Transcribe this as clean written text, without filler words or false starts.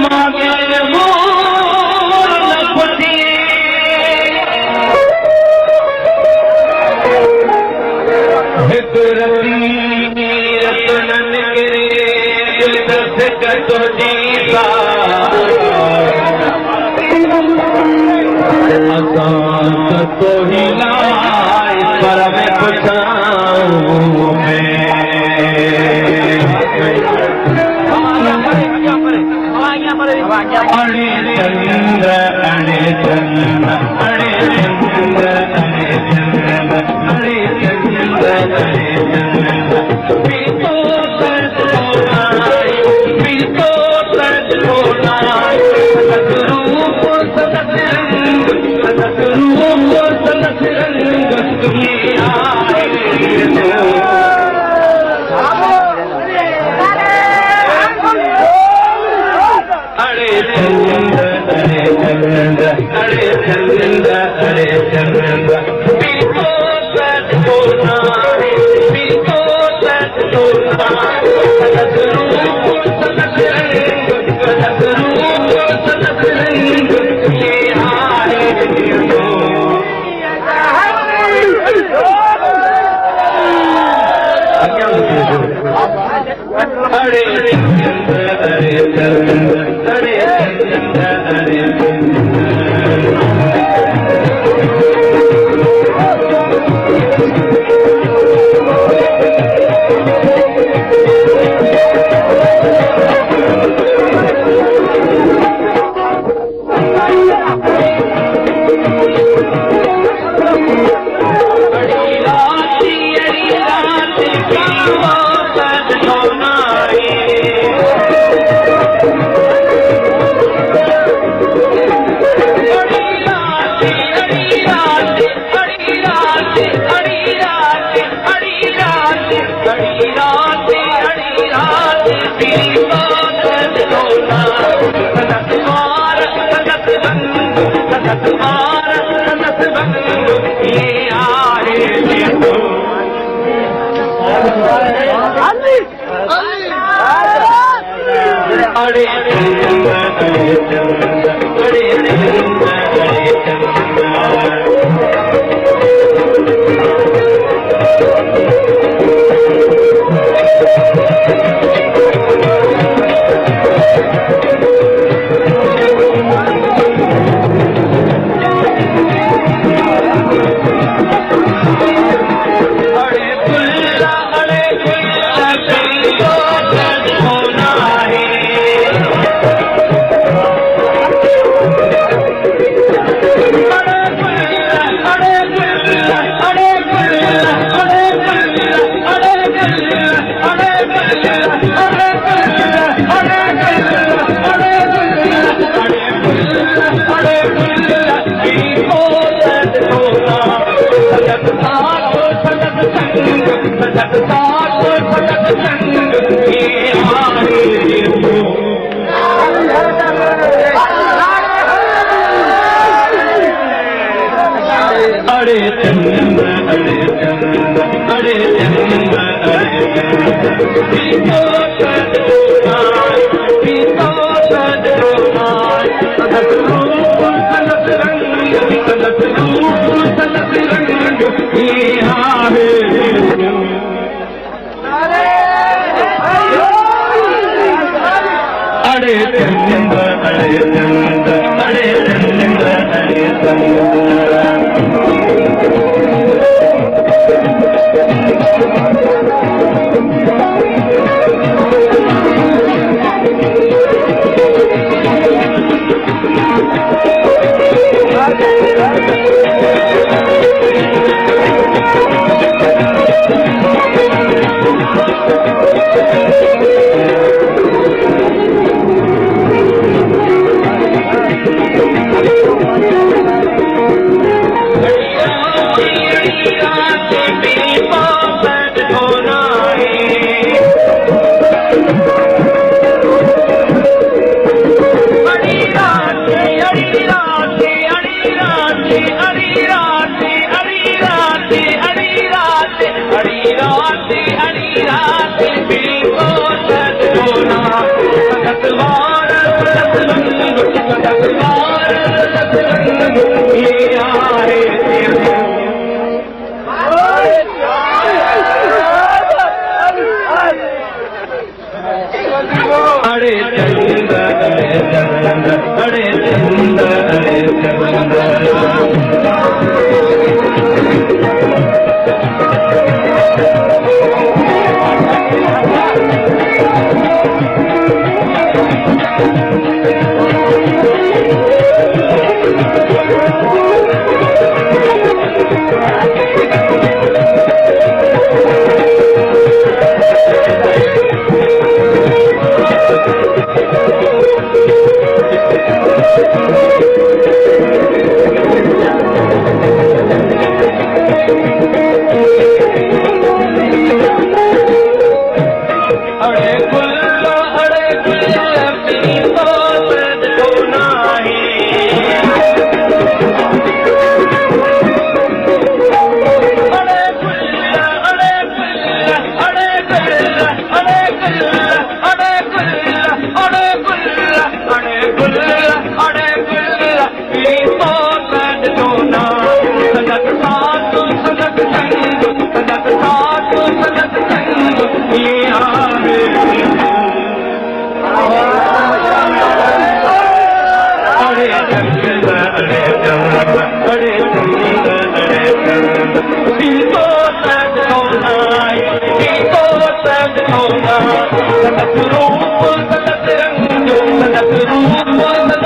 मांगे मोर लपटी रतनन गिरे दिल दस कटो जीसा असां तो ही लाए पर मैं पुछाऊं अणे चंद्र अणे चंद्र अणे चंद्र अणे चंद्र अणे चंद्र अणे चंद्र पीतो सज बोलाए पीतो सज बोलाए सतरूप सतत रंग सतत रंग तुम्हें आए अरे चंद्र अरे चंद्र अरे चंद्र अरे चंद्र पीतो सच बोलाए पीतो सच बोलाए सतत रूप सतत रंग ये आए अरे चंद्र अरे चंद्र अरे चंद्र अरे सदकदार सदक ये आहे अरे चंद अरे चंद अरे चंद सदक रूप सदक रंग सदक रूप